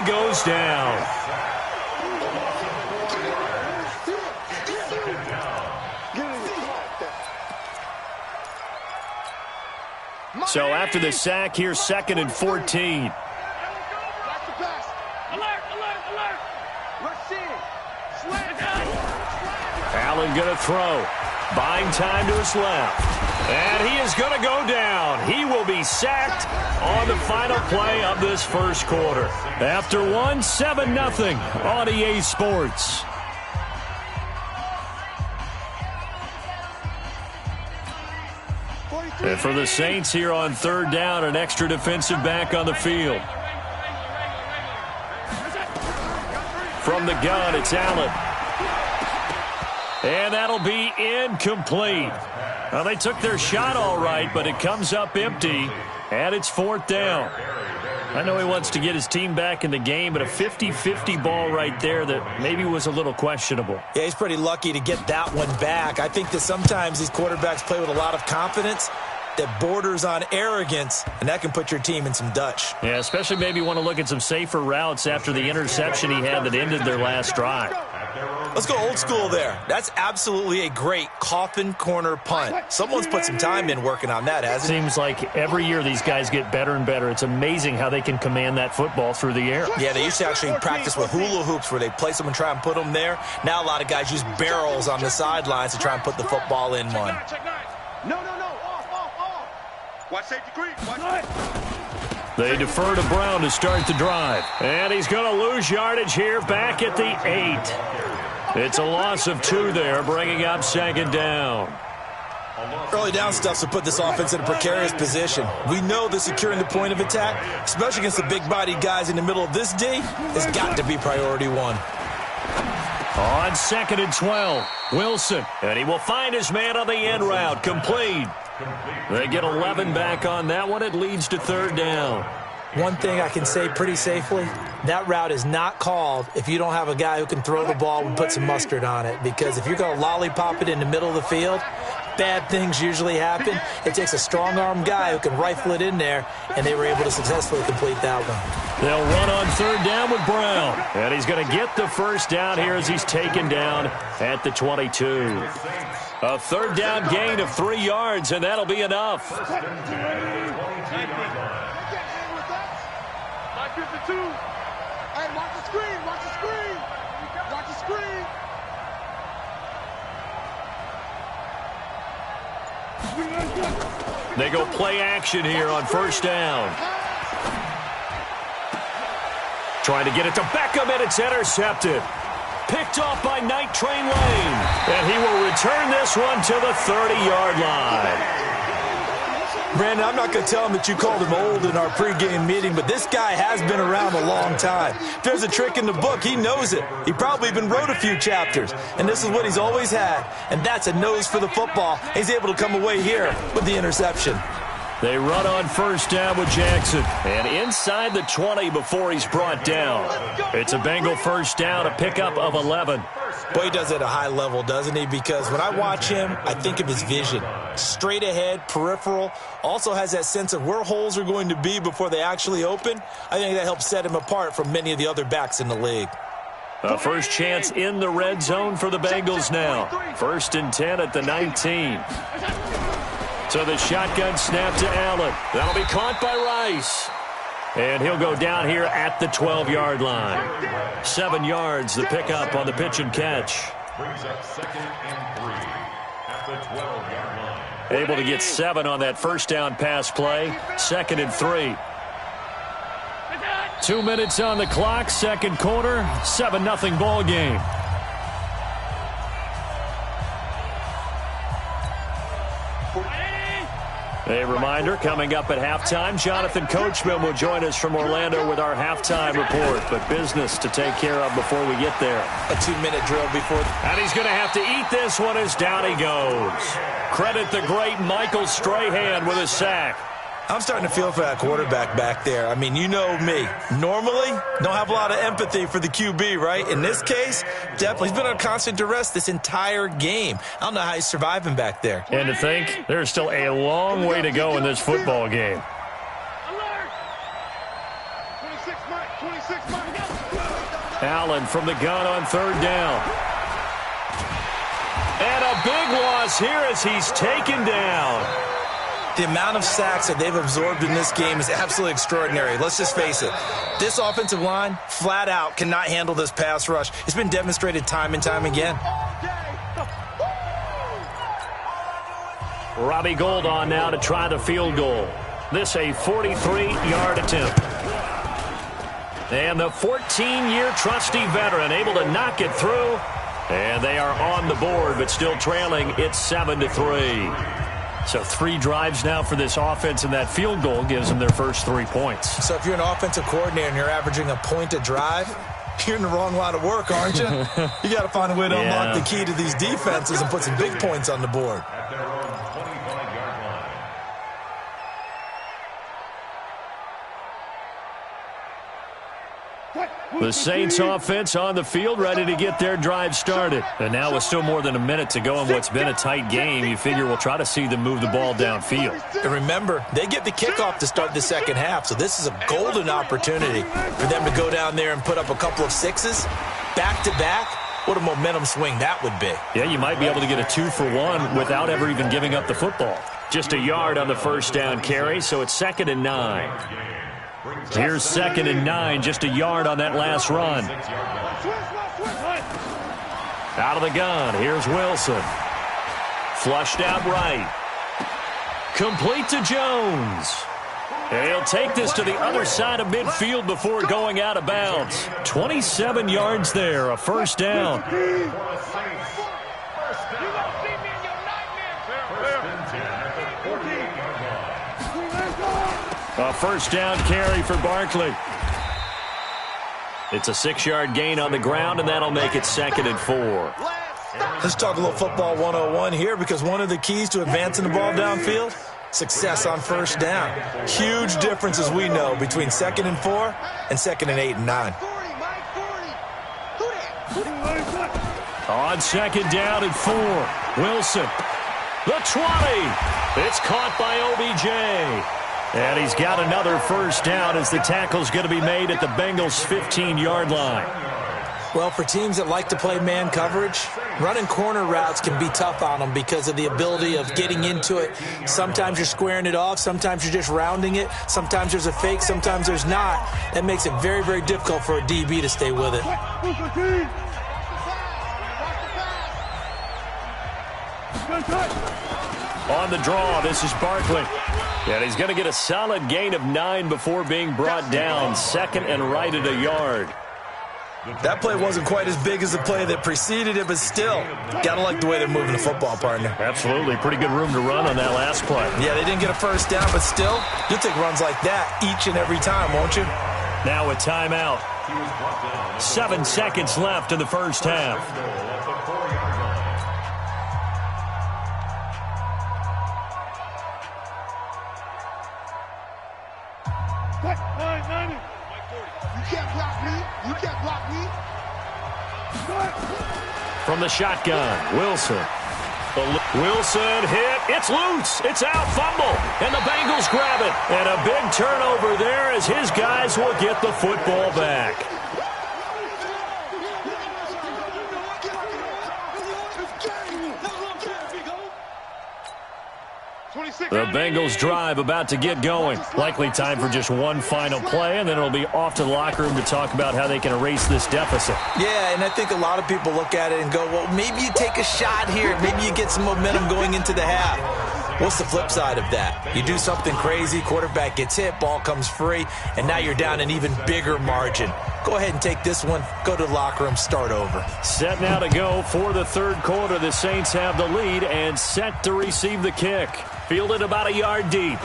goes down. So after the sack, here's 2nd and 14. Allen going to throw. Buying time to his left. And he is going to go down. He will be sacked on the final play of this first quarter. After 7-0 on EA Sports. And for the Saints here on 3rd down, an extra defensive back on the field. From the gun, it's Allen. And that'll be incomplete. Well, they took their shot all right, but it comes up empty, and it's 4th down. I know he wants to get his team back in the game, but a 50-50 ball right there that maybe was a little questionable. Yeah, he's pretty lucky to get that one back. I think that sometimes these quarterbacks play with a lot of confidence that borders on arrogance, and that can put your team in some Dutch. Yeah, especially maybe want to look at some safer routes after the interception he had that ended their last drive. Let's go old school there. That's absolutely a great coffin corner punt. Someone's put some time in working on that, hasn't it? Seems like every year these guys get better and better. It's amazing how they can command that football through the air. Yeah, they used to actually practice with hula hoops where they place them and try and put them there. Now a lot of guys use barrels on the sidelines to try and put the football in one. No. Off. Watch safety creep. They defer to Brown to start the drive. And he's going to lose yardage here back at the 8. It's a loss of 2 there, bringing up 2nd down. Early down stuff to put this offense in a precarious position. We know that securing the point of attack, especially against the big-bodied guys in the middle of this D, has got to be priority 1. On 2nd and 12, Wilson. And he will find his man on the end route, complete. They get 11 back on that one. It leads to 3rd down. One thing I can say pretty safely, that route is not called if you don't have a guy who can throw the ball and put some mustard on it. Because if you're going to lollipop it in the middle of the field, bad things usually happen. It takes a strong-arm guy who can rifle it in there, and they were able to successfully complete that one. They'll run on 3rd down with Brown. And he's going to get the first down here as he's taken down at the 22. A 3rd down gain of 3 yards, and that'll be enough. Hey, watch the screen. Watch the screen. They go play action here on 1st down. Trying to get it to Beckham, and it's intercepted. Picked off by Night Train Lane. And he will return this one to the 30-yard line. Brandon, I'm not going to tell him that you called him old in our pregame meeting, but this guy has been around a long time. If there's a trick in the book, he knows it. He probably even wrote a few chapters, and this is what he's always had, and that's a nose for the football. He's able to come away here with the interception. They run on 1st down with Jackson. And inside the 20 before he's brought down. It's a Bengal 1st down, a pickup of 11. Boy, he does it at a high level, doesn't he? Because when I watch him, I think of his vision. Straight ahead, peripheral. Also has that sense of where holes are going to be before they actually open. I think that helps set him apart from many of the other backs in the league. A first chance in the red zone for the Bengals now. 1st and 10 at the 19. So the shotgun snap to Allen. That'll be caught by Rice. And he'll go down here at the 12-yard line. 7 yards, the pickup on the pitch and catch. Brings up 2nd and 3 at the 12-yard line. Able to get 7 on that 1st down pass play. 2nd and 3. 2 minutes on the clock, 2nd quarter, 7-0 ball game. A reminder, coming up at halftime, Jonathan Coachman will join us from Orlando with our halftime report. But business to take care of before we get there. A 2-minute drill before. And he's going to have to eat this one as down he goes. Credit the great Michael Strahan with a sack. I'm starting to feel for that quarterback back there. I mean, you know me. Normally, don't have a lot of empathy for the QB, right? In this case, definitely. He's been on constant duress this entire game. I don't know how he's surviving back there. And to think, there's still a long way to go in this football game. Alert! 26 Mike. Allen from the gun on third down. And a big loss here as he's taken down. The amount of sacks that they've absorbed in this game is absolutely extraordinary. Let's just face it. This offensive line, flat out, cannot handle this pass rush. It's been demonstrated time and time again. Robbie Gould on now to try the field goal. This a 43-yard attempt. And the 14-year trusty veteran able to knock it through. And they are on the board, but still trailing. It's 7-3. So 3 drives now for this offense, and that field goal gives them their first 3 points. So if you're an offensive coordinator and you're averaging a point a drive, you're in the wrong line of work, aren't you? You got to find a way to unlock the key to these defenses and put some big points on the board. At their own 25-yard line. The Saints offense on the field, ready to get their drive started. And now with still more than a minute to go in what's been a tight game, you figure we'll try to see them move the ball downfield. And remember, they get the kickoff to start the second half, so this is a golden opportunity for them to go down there and put up a couple of sixes back-to-back. What a momentum swing that would be. Yeah, you might be able to get a 2-for-1 without ever even giving up the football. Just a yard on the first down carry, so it's 2nd and 9. Here's 2nd and 9, just a yard on that last run. Out of the gun, here's Wilson. Flushed out right. Complete to Jones. And he'll take this to the other side of midfield before going out of bounds. 27 yards there, a first down. A first down carry for Barkley. It's a 6-yard gain on the ground, and that'll make it 2nd and 4. Let's talk a little football 101 here, because one of the keys to advancing the ball downfield, success on first down. Huge difference, as we know, between 2nd and 4 and 2nd and 8 and 9. On 2nd down and 4, Wilson. The 20. It's caught by OBJ. And he's got another first down as the tackle's going to be made at the Bengals' 15-yard line. Well, for teams that like to play man coverage, running corner routes can be tough on them because of the ability of getting into it. Sometimes you're squaring it off. Sometimes you're just rounding it. Sometimes there's a fake. Sometimes there's not. That makes it very, very difficult for a DB to stay with it. On the draw, this is Barkley. And he's going to get a solid gain of 9 before being brought down. 2nd and right at a yard. That play wasn't quite as big as the play that preceded it, but still, got to like the way they're moving the football, partner. Absolutely. Pretty good room to run on that last play. Yeah, they didn't get a first down, but still, you'll take runs like that each and every time, won't you? Now a timeout. 7 seconds left in the first half. From the shotgun, Wilson. Wilson hit. It's loose. It's out. Fumble. And the Bengals grab it. And a big turnover there as his guys will get the football back. The Bengals drive about to get going. Likely time for just one final play, and then it'll be off to the locker room to talk about how they can erase this deficit. Yeah, and I think a lot of people look at it and go, well, maybe you take a shot here. Maybe you get some momentum going into the half. What's the flip side of that? You do something crazy, quarterback gets hit, ball comes free, and now you're down an even bigger margin. Go ahead and take this one, go to the locker room, start over. Set now to go for the third quarter. The Saints have the lead and set to receive the kick. Fielded about a yard deep.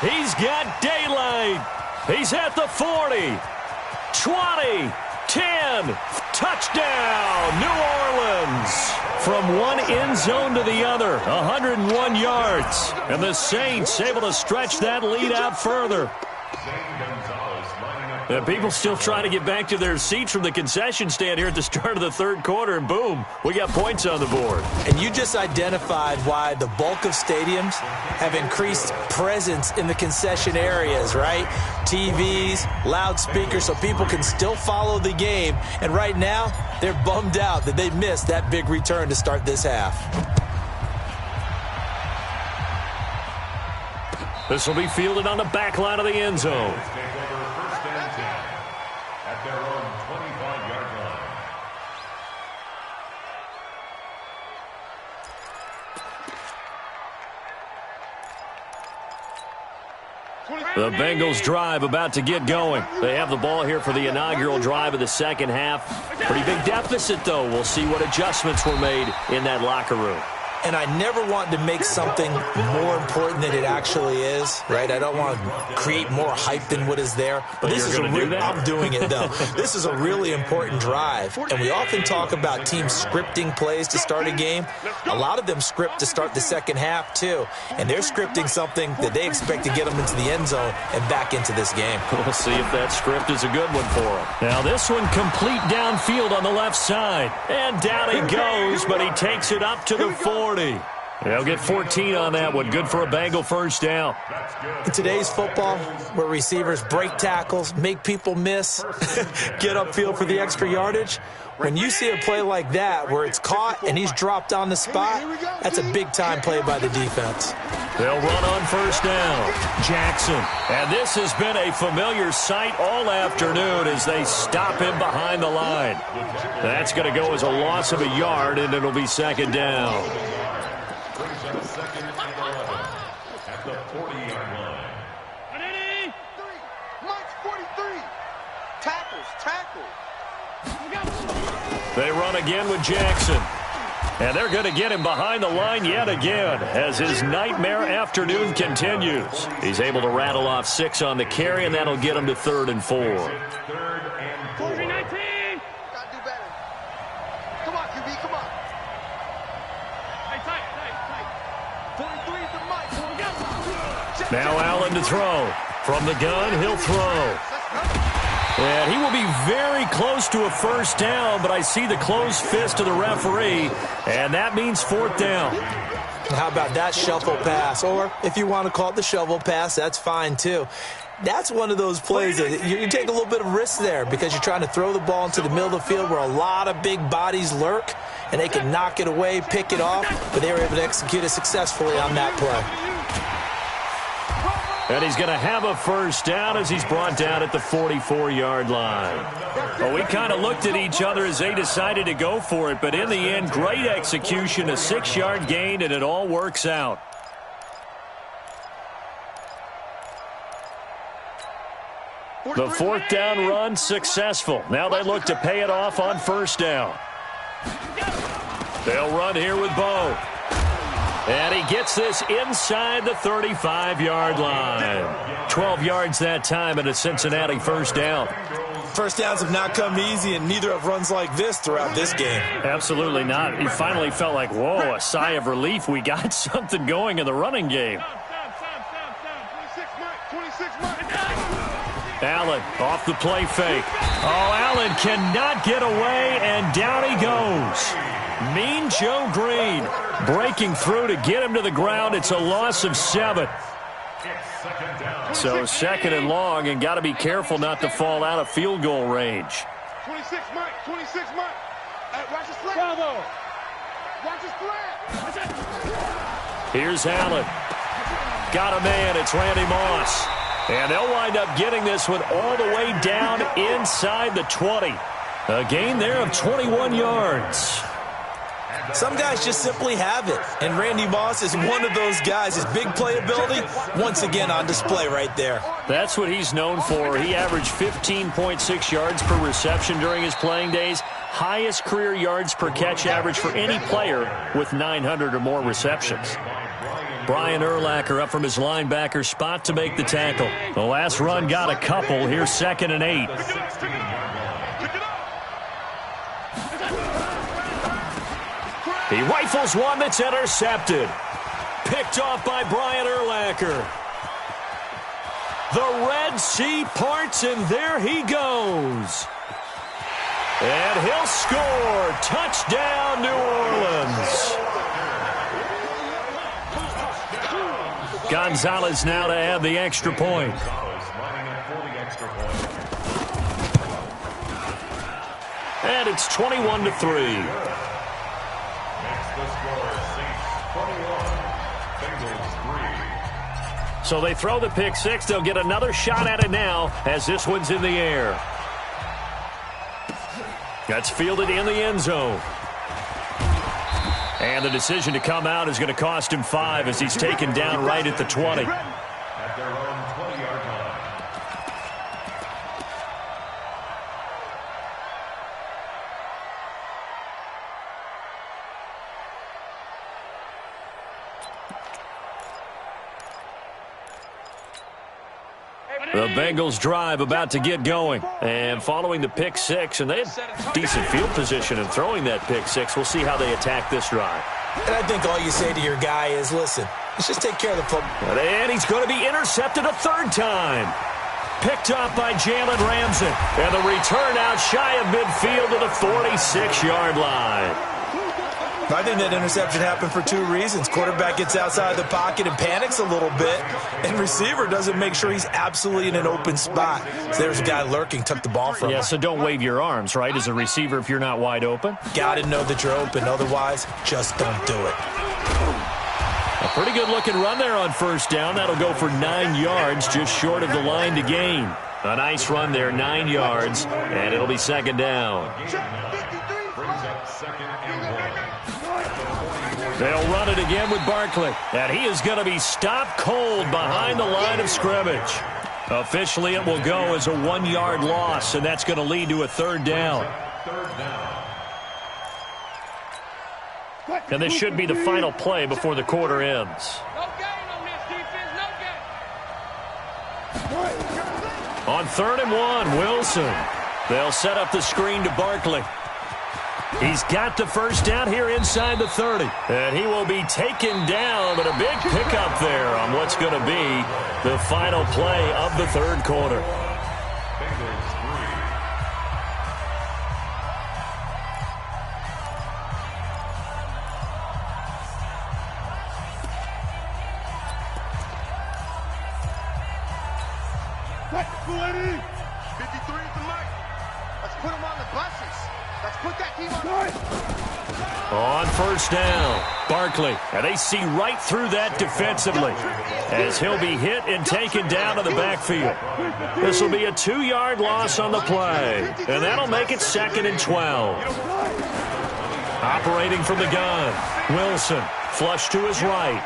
He's got daylight. He's at the 40, 20, 10. Touchdown, New Orleans. From one end zone to the other, 101 yards. And the Saints able to stretch that lead out further. And people still trying to get back to their seats from the concession stand here at the start of the third quarter, and boom, we got points on the board. And you just identified why the bulk of stadiums have increased presence in the concession areas, right? TVs, loudspeakers, so people can still follow the game. And right now, they're bummed out that they missed that big return to start this half. This will be fielded on the back line of the end zone. The Bengals drive about to get going. They have the ball here for the inaugural drive of the second half. Pretty big deficit, though. We'll see what adjustments were made in that locker room. And I never want to make something more important than it actually is, right? I don't want to create more hype than what is there. But this is I'm doing it, though. This is a really important drive. And we often talk about teams scripting plays to start a game. A lot of them script to start the second half, too. And they're scripting something that they expect to get them into the end zone and back into this game. We'll see if that script is a good one for them. Now this one complete downfield on the left side. And down he goes, but he takes it up to the 40. They'll get 14 on that one. Good for a Bengal first down. In today's football, where receivers break tackles, make people miss, get upfield for the extra yardage, when you see a play like that where it's caught and he's dropped on the spot, that's a big-time play by the defense. They'll run on first down. Jackson. And this has been a familiar sight all afternoon as they stop him behind the line. That's going to go as a loss of a yard, and it'll be second down. Brings up second and 11 at the 40-yard line. Mike's 43. Tackles. They run again with Jackson. And they're going to get him behind the line yet again as his nightmare afternoon continues. He's able to rattle off 6 on the carry, and that'll get him to 3rd and 4. 3rd and 4. 19. Gotta do better. Come on, QB, come on. Tight. 43 to Mike. Now Allen to throw. From the gun, he'll throw. And he will be very close to a first down, but I see the closed fist of the referee, and that means 4th down. How about that shuffle pass? Or if you want to call it the shovel pass, that's fine too. That's one of those plays that you take a little bit of risk there because you're trying to throw the ball into the middle of the field where a lot of big bodies lurk, and they can knock it away, pick it off, but they were able to execute it successfully on that play. And he's going to have a first down as he's brought down at the 44-yard line. Well, we kind of looked at each other as they decided to go for it, but in the end, great execution, a 6-yard gain, and it all works out. The 4th down run successful. Now they look to pay it off on first down. They'll run here with Bo. And he gets this inside the 35-yard line. 12 yards that time and a Cincinnati first down. First downs have not come easy, and neither have runs like this throughout this game. Absolutely not. He finally felt like, whoa, a sigh of relief. We got something going in the running game. 26 Mike. Allen off the play fake. Oh, Allen cannot get away, and down he goes. Mean Joe Green breaking through to get him to the ground. It's a loss of 7. So 2nd and long, and got to be careful not to fall out of field goal range. 26 Mike. Watch his flag. Bravo. Watch his flag. Here's Allen. Got a man. It's Randy Moss. And they'll wind up getting this one all the way down inside the 20. A gain there of 21 yards. Some guys just simply have it, and Randy Moss is one of those guys. His big playability, once again on display right there. That's what he's known for. He averaged 15.6 yards per reception during his playing days. Highest career yards per catch average for any player with 900 or more receptions. Brian Urlacher up from his linebacker spot to make the tackle. The last run got a couple. Here's 2nd and 8. He rifles one that's intercepted. Picked off by Brian Urlacher. The Red Sea parts, and there he goes. And he'll score. Touchdown, New Orleans. Gonzalez now to add the extra point. And it's 21-3. So they throw the pick six. They'll get another shot at it now as this one's in the air. That's fielded in the end zone. And the decision to come out is going to cost him 5 as he's taken down right at the 20. At their own 20-yard line. The Bengals drive about to get going. And following the pick six, and they had decent field position in throwing that pick six. We'll see how they attack this drive. And I think all you say to your guy is, listen, let's just take care of the football. And he's going to be intercepted a third time. Picked up by Jalen Ramsey. And the return out shy of midfield to the 46-yard line. I think that interception happened for 2 reasons. Quarterback gets outside the pocket and panics a little bit, and receiver doesn't make sure he's absolutely in an open spot. So there's a guy lurking, took the ball from him. Yeah, so don't wave your arms, right, as a receiver if you're not wide open. Got to know that you're open. Otherwise, just don't do it. A pretty good-looking run there on first down. That'll go for 9 yards, just short of the line to gain. A nice run there, 9 yards, and it'll be second down. Brings up second and 1. They'll run it again with Barkley. And he is going to be stopped cold behind the line of scrimmage. Officially, it will go as a 1-yard loss, and that's going to lead to a third down. And this should be the final play before the quarter ends. No gain on this defense, no gain. On 3rd and 1, Wilson. They'll set up the screen to Barkley. He's got the first down here inside the 30. And he will be taken down, but a big pickup there on what's going to be the final play of the third quarter. What? 53 at the mic. Let's put him on the buses. Let's put that team On first down, Barkley. And they see right through that defensively as he'll be hit and taken down to the backfield. This will be a 2-yard loss on the play, and that'll make it 2nd and 12. Operating from the gun, Wilson, flush to his right.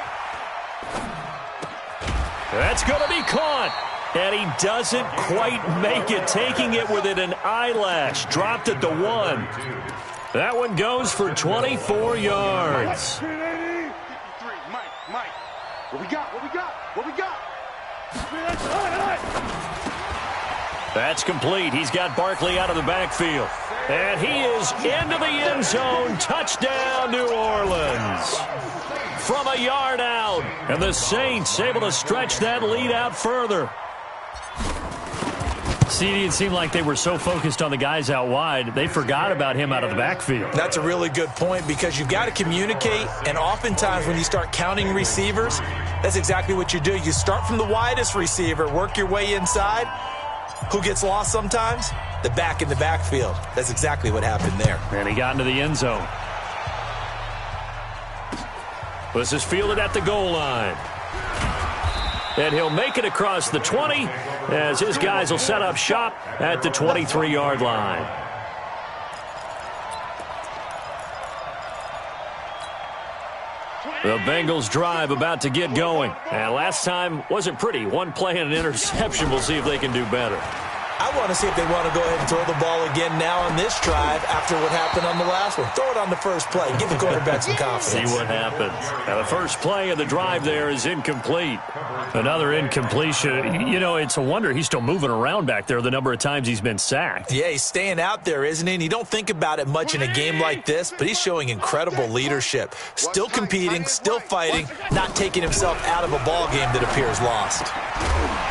That's going to be caught. And he doesn't quite make it, taking it within an eyelash. Dropped at the 1. That one goes for 24 yards. Mike. What we got? That's complete. He's got Barkley out of the backfield. And he is into the end zone. Touchdown, New Orleans. From a yard out. And the Saints able to stretch that lead out further. See, it seemed like they were so focused on the guys out wide, they forgot about him out of the backfield. That's a really good point because you've got to communicate, and oftentimes when you start counting receivers, that's exactly what you do. You start from the widest receiver, work your way inside. Who gets lost sometimes? The back in the backfield. That's exactly what happened there. And he got into the end zone. This is fielded at the goal line. And he'll make it across the 20 as his guys will set up shop at the 23-yard line. The Bengals drive about to get going. And last time wasn't pretty. One play and an interception. We'll see if they can do better. I want to see if they want to go ahead and throw the ball again now on this drive after what happened on the last one. Throw it on the first play. Give the quarterback some confidence. See what happens. Now, the first play of the drive there is incomplete. Another incompletion. You know, it's a wonder he's still moving around back there the number of times he's been sacked. Yeah, he's staying out there, isn't he? And you don't think about it much in a game like this, but he's showing incredible leadership. Still competing, still fighting, not taking himself out of a ball game that appears lost.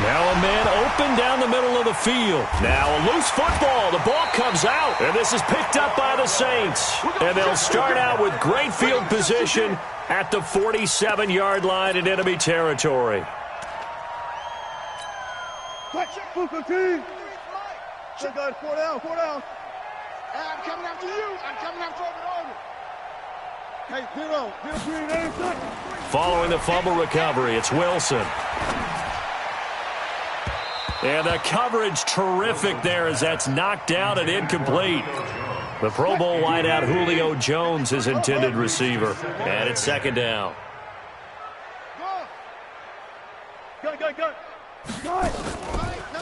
Now a man open down the middle of the field. Now a loose football. The ball comes out, and this is picked up by the Saints. And they'll start out with great field position at the 47-yard line in enemy territory. Check out 4 down, 4 down. Hey, I'm coming after you. I'm coming after over. Hey, zero, green, 8 seconds. Following the fumble recovery, it's Wilson. And the coverage terrific there as that's knocked down and incomplete. The Pro Bowl wideout Julio Jones is intended receiver. And it's second down. Go.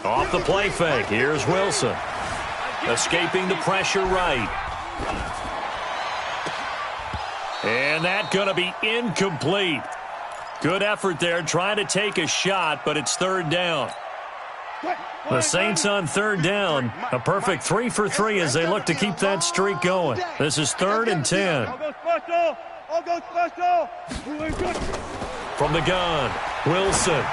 Off the play fake, here's Wilson. Escaping the pressure right. And that's going to be incomplete. Good effort there trying to take a shot, but it's third down. The Saints on third down. A perfect 3 for 3 as they look to keep that streak going. This is 3rd and 10. I'll go special. From the gun, Wilson.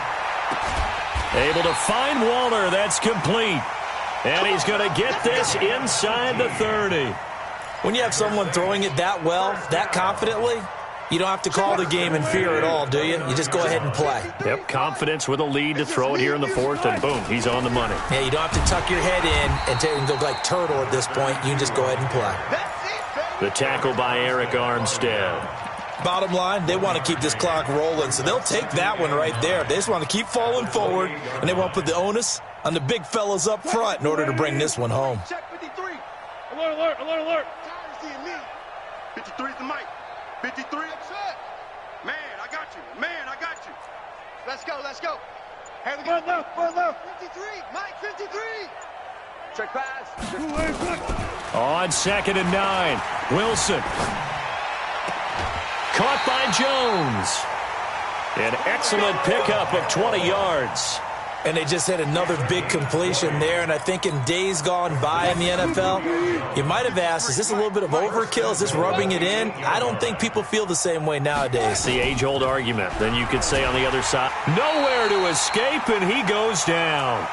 Able to find Waller. That's complete. And he's going to get this inside the 30. When you have someone throwing it that well, that confidently, you don't have to call the game in fear at all, do you? You just go ahead and play. Yep, confidence with a lead to throw it here in the 4th, and boom, he's on the money. Yeah, you don't have to tuck your head in and go like turtle at this point. You can just go ahead and play. The tackle by Eric Armstead. Bottom line, they want to keep this clock rolling, so they'll take that one right there. They just want to keep falling forward, and they want to put the onus on the big fellas up front in order to bring this one home. Check 53. Alert. 53 is the mic. 53. Man, I got you. Let's go. Here we go. One left. 53. Mike, 53. Check pass. On 2nd and 9. Wilson. Caught by Jones. An excellent pickup of 20 yards. And they just had another big completion there. And I think in days gone by in the NFL, you might have asked, is this a little bit of overkill? Is this rubbing it in? I don't think people feel the same way nowadays. It's the age-old argument. Then you could say on the other side, nowhere to escape, and he goes down.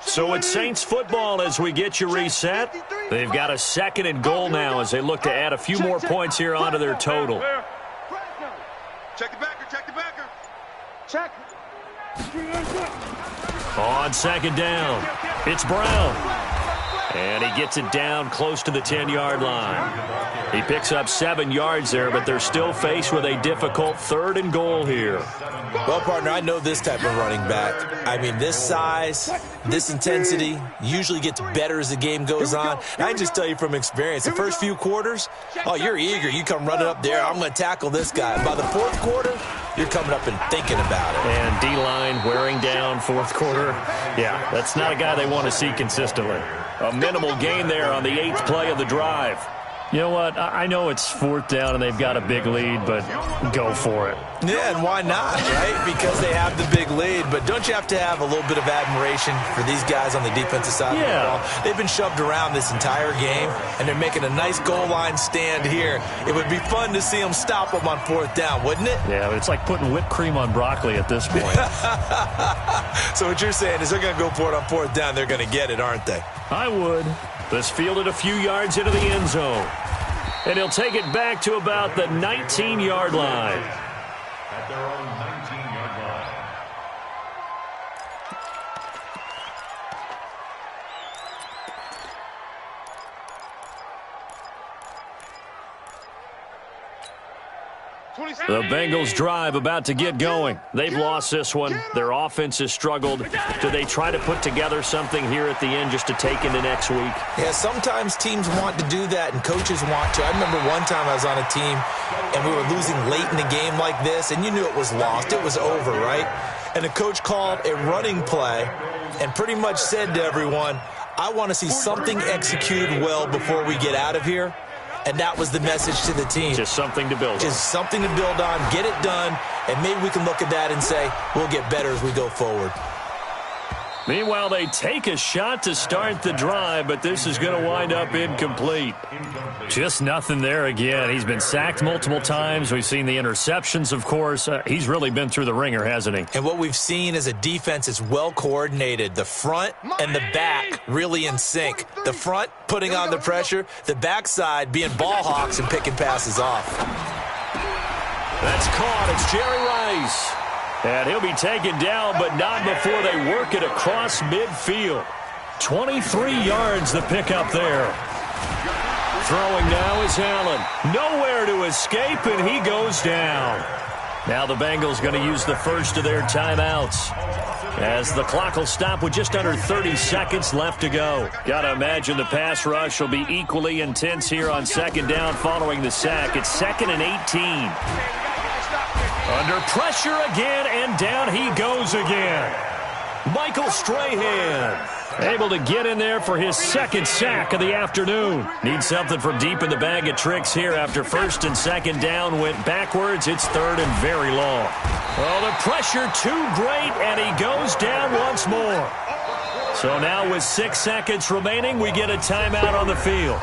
So it's Saints football as we get you reset. They've got a 2nd and goal now as they look to add a few more points here onto their total. Check the backer. Check. On 2nd down, it's Brown. And he gets it down close to the 10-yard line. He picks up 7 yards there, but they're still faced with a difficult 3rd and goal here. Well, partner, I know this type of running back. I mean, this size, this intensity usually gets better as the game goes on. And I can just tell you from experience, the first few quarters, oh, you're eager. You come running up there, I'm going to tackle this guy. By the 4th quarter, you're coming up and thinking about it. And D-line wearing down 4th quarter. Yeah, that's not a guy they want to see consistently. A minimal gain there on the 8th play of the drive. You know what? I know it's 4th down and they've got a big lead, but go for it. Yeah, and why not, right? Because they have the big lead. But don't you have to have a little bit of admiration for these guys on the defensive side of the ball? They've been shoved around this entire game, and they're making a nice goal line stand here. It would be fun to see them stop them on 4th down, wouldn't it? Yeah, but it's like putting whipped cream on broccoli at this point. So what you're saying is they're going to go for it on 4th down. They're going to get it, aren't they? I would. This fielded a few yards into the end zone. And he'll take it back to about the 19-yard line. At their own 19-yard line. The Bengals drive about to get going. They've lost this one. Their offense has struggled. Do they try to put together something here at the end just to take into next week? Yeah, sometimes teams want to do that and coaches want to. I remember one time I was on a team and we were losing late in the game like this, and you knew it was lost. It was over, right? And the coach called a running play and pretty much said to everyone, I want to see something executed well before we get out of here. And that was the message to the team. Just something to build on. Just something to build on, get it done, and maybe we can look at that and say, we'll get better as we go forward. Meanwhile, they take a shot to start the drive, but this is going to wind up incomplete. Just nothing there again. He's been sacked multiple times. We've seen the interceptions, of course. He's really been through the ringer, hasn't he? And what we've seen is a defense is well coordinated. The front and the back really in sync. The front putting on the pressure, the backside being ball hawks and picking passes off. That's caught. It's Jerry Rice. And he'll be taken down, but not before they work it across midfield. 23 yards the pickup there. Throwing now is Allen. Nowhere to escape, and he goes down. Now the Bengals going to use the first of their timeouts, as the clock will stop with just under 30 seconds left to go. Got to imagine the pass rush will be equally intense here on second down following the sack. It's 2nd and 18. Under pressure again, and down he goes again. Michael Strahan able to get in there for his second sack of the afternoon. Needs something from deep in the bag of tricks here after first and second down went backwards. It's third and very long. Oh, the pressure too great, and he goes down once more. So now with 6 seconds remaining, we get a timeout on the field.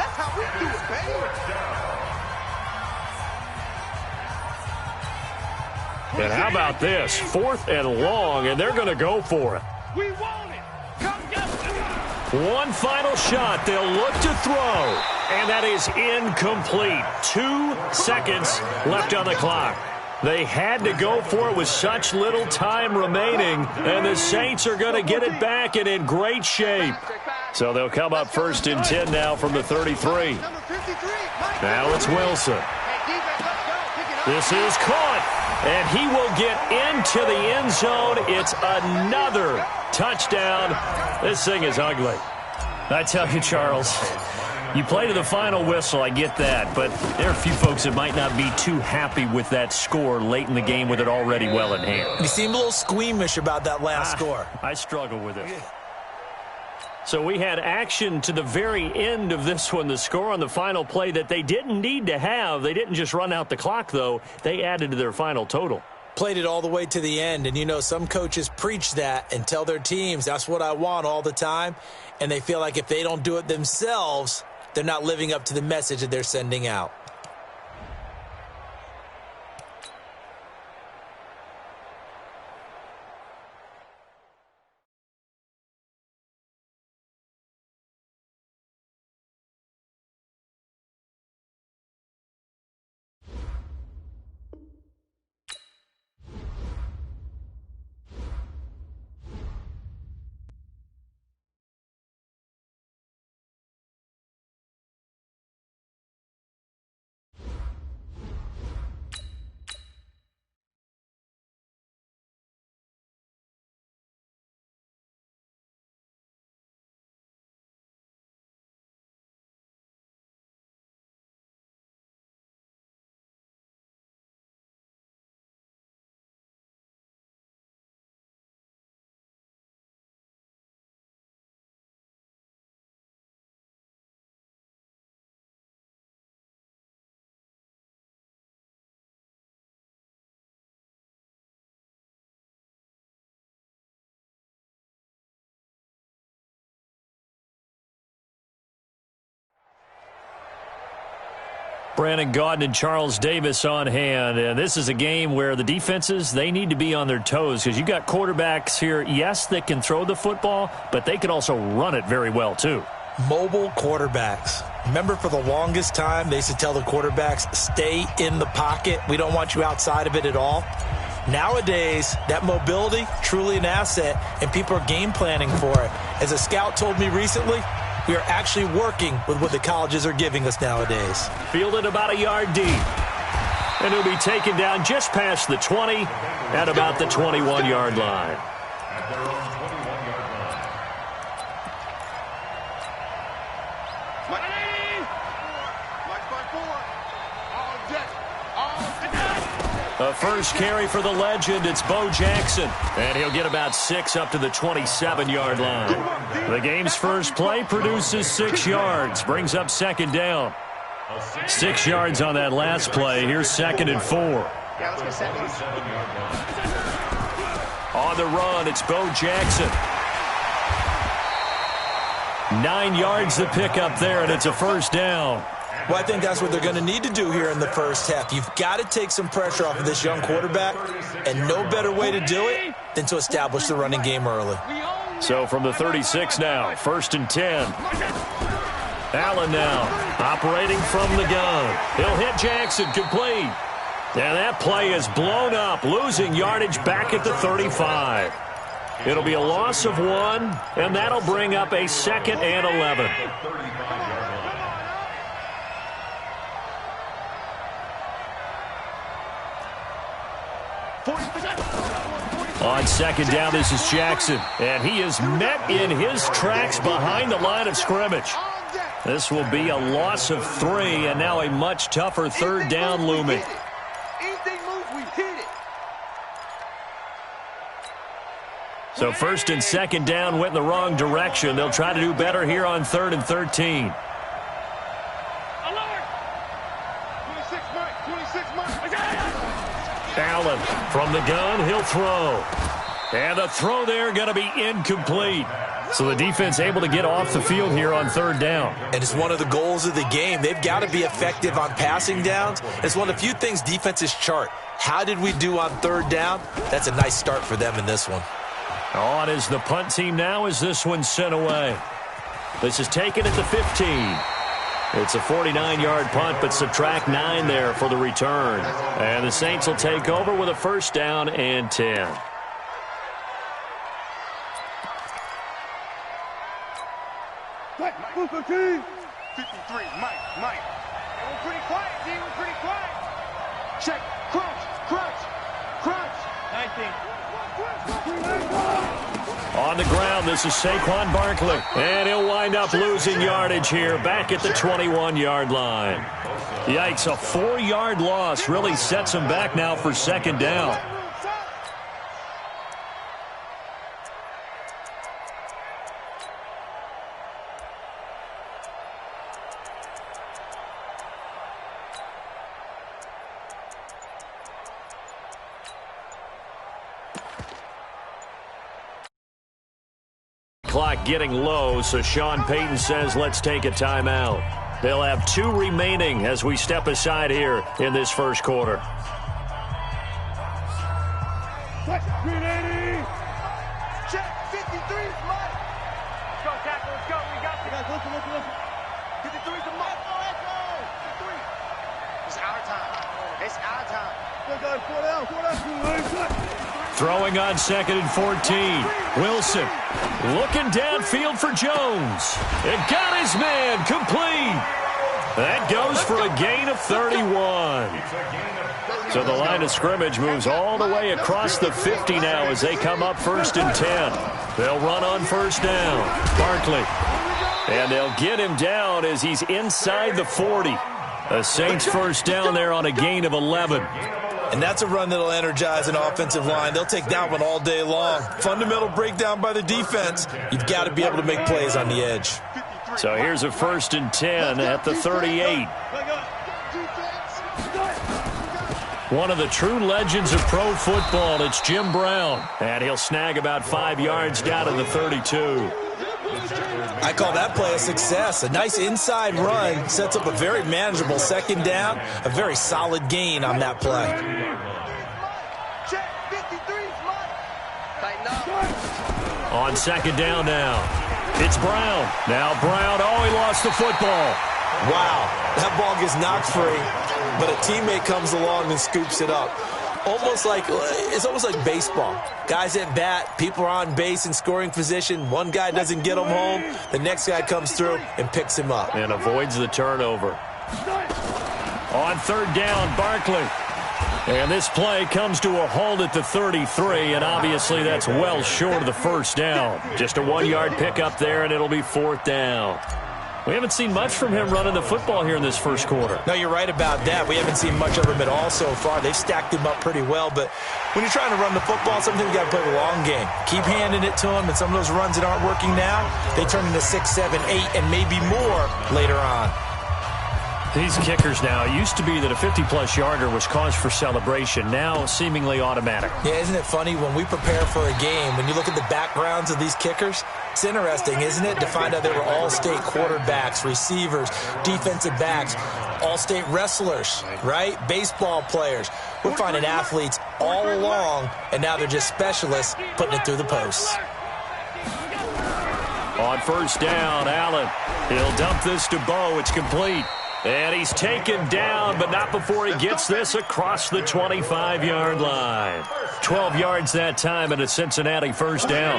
And how about this? 4th and long, and they're going to go for it. We want it. Come get it. One final shot. They'll look to throw, and that is incomplete. 2 seconds left on the clock. They had to go for it with such little time remaining, and the Saints are going to get it back and in great shape. So they'll come up 1st and 10 now from the 33. Now it's Wilson. This is caught. And he will get into the end zone. It's another touchdown. This thing is ugly. I tell you, Charles, you play to the final whistle, I get that. But there are a few folks that might not be too happy with that score late in the game with it already well in hand. You seem a little squeamish about that last score. I struggle with it. So we had action to the very end of this one. The score on the final play that they didn't need to have. They didn't just run out the clock, though. They added to their final total. Played it all the way to the end. And, you know, some coaches preach that and tell their teams, that's what I want all the time. And they feel like if they don't do it themselves, they're not living up to the message that they're sending out. Brandon Gaudin and Charles Davis on hand. And this is a game where the defenses, they need to be on their toes because you got quarterbacks here, yes, that can throw the football, but they can also run it very well, too. Mobile quarterbacks. Remember, for the longest time, they used to tell the quarterbacks, stay in the pocket. We don't want you outside of it at all. Nowadays, that mobility, truly an asset, and people are game planning for it. As a scout told me recently, we are actually working with what the colleges are giving us nowadays. Fielded about a yard deep. And he'll be taken down just past the 20 at about the 21-yard line. At their own 21-yard line. The first carry for the legend, it's Bo Jackson. And he'll get about 6 up to the 27-yard line. The game's first play produces 6 yards, brings up second down. 6 yards on that last play. Here's 2nd and 4. On the run, it's Bo Jackson. 9 yards to pick up there, and it's a first down. Well, I think that's what they're going to need to do here in the first half. You've got to take some pressure off of this young quarterback, and no better way to do it than to establish the running game early. So from the 36 now, 1st and 10. Allen now operating from the gun. He'll hit Jackson, complete. And that play is blown up, losing yardage back at the 35. It'll be a loss of 1, and that'll bring up a 2nd and 11. On 2nd down, this is Jackson, and he is met in his tracks behind the line of scrimmage. This will be a loss of 3, and now a much tougher 3rd down looming. So 1st and 2nd down went in the wrong direction. They'll try to do better here on 3rd and 13. Allen from the gun, he'll throw. And the throw there going to be incomplete. So the defense able to get off the field here on 3rd down. And it's one of the goals of the game. They've got to be effective on passing downs. It's one of the few things defenses chart. How did we do on 3rd down? That's a nice start for them in this one. On is the punt team now as this one's sent away. This is taken at the 15. It's a 49-yard punt, but subtract 9 there for the return. And the Saints will take over with a 1st down and 10. Mike, 53, Mike. We're pretty quiet, D. We're pretty quiet. Check. Crunch. 19. On the ground, this is Saquon Barkley. And he'll wind up losing yardage here back at the 21-yard line. Yikes, a 4-yard loss really sets him back now for 2nd down. Clock getting low, so Sean Payton says let's take a timeout. They'll have 2 remaining as we step aside here in this first quarter. Check, 53 is Mike. Let's go, tackle, let's go. We got this. Guys, listen. 53 is the Mike. Let's go. 53. It's our time. Throwing on 2nd and 14. Wilson looking downfield for Jones. It got his man complete. That goes for a gain of 31. So the line of scrimmage moves all the way across the 50 now as they come up 1st and 10. They'll run on 1st down. Barkley. And they'll get him down as he's inside the 40. The Saints 1st down there on a gain of 11. And that's a run that'll energize an offensive line. They'll take that one all day long. Fundamental breakdown by the defense. You've got to be able to make plays on the edge. So here's a 1st and 10 at the 38. One of the true legends of pro football, it's Jim Brown. And he'll snag about 5 yards down to the 32. I call that play a success. A nice inside run sets up a very manageable 2nd down, a very solid gain on that play. On 2nd down now, it's Brown. Now Brown, he lost the football. Wow, that ball gets knocked free, but a teammate comes along and scoops it up. It's almost like baseball. Guys at bat, people are on base in scoring position. One guy doesn't get him home. The next guy comes through and picks him up. And avoids the turnover. On 3rd down, Barkley. And this play comes to a halt at the 33, and obviously that's well short of the first down. Just a 1-yard pickup there, and it'll be 4th down. We haven't seen much from him running the football here in this first quarter. No, you're right about that. We haven't seen much of him at all so far. They've stacked him up pretty well, but when you're trying to run the football, sometimes you got to play the long game. Keep handing it to him, and some of those runs that aren't working now, they turn into 6, 7, 8, and maybe more later on. These kickers now, it used to be that a 50-plus yarder was cause for celebration. Now, seemingly automatic. Yeah, isn't it funny when we prepare for a game, when you look at the backgrounds of these kickers, it's interesting, isn't it, to find out they were all-state quarterbacks, receivers, defensive backs, all-state wrestlers, right? Baseball players. We're finding athletes all along, and now they're just specialists putting it through the posts. On first down, Allen. He'll dump this to Bo. It's complete. And he's taken down, but not before he gets this across the 25-yard line. 12 yards that time, and a Cincinnati first down.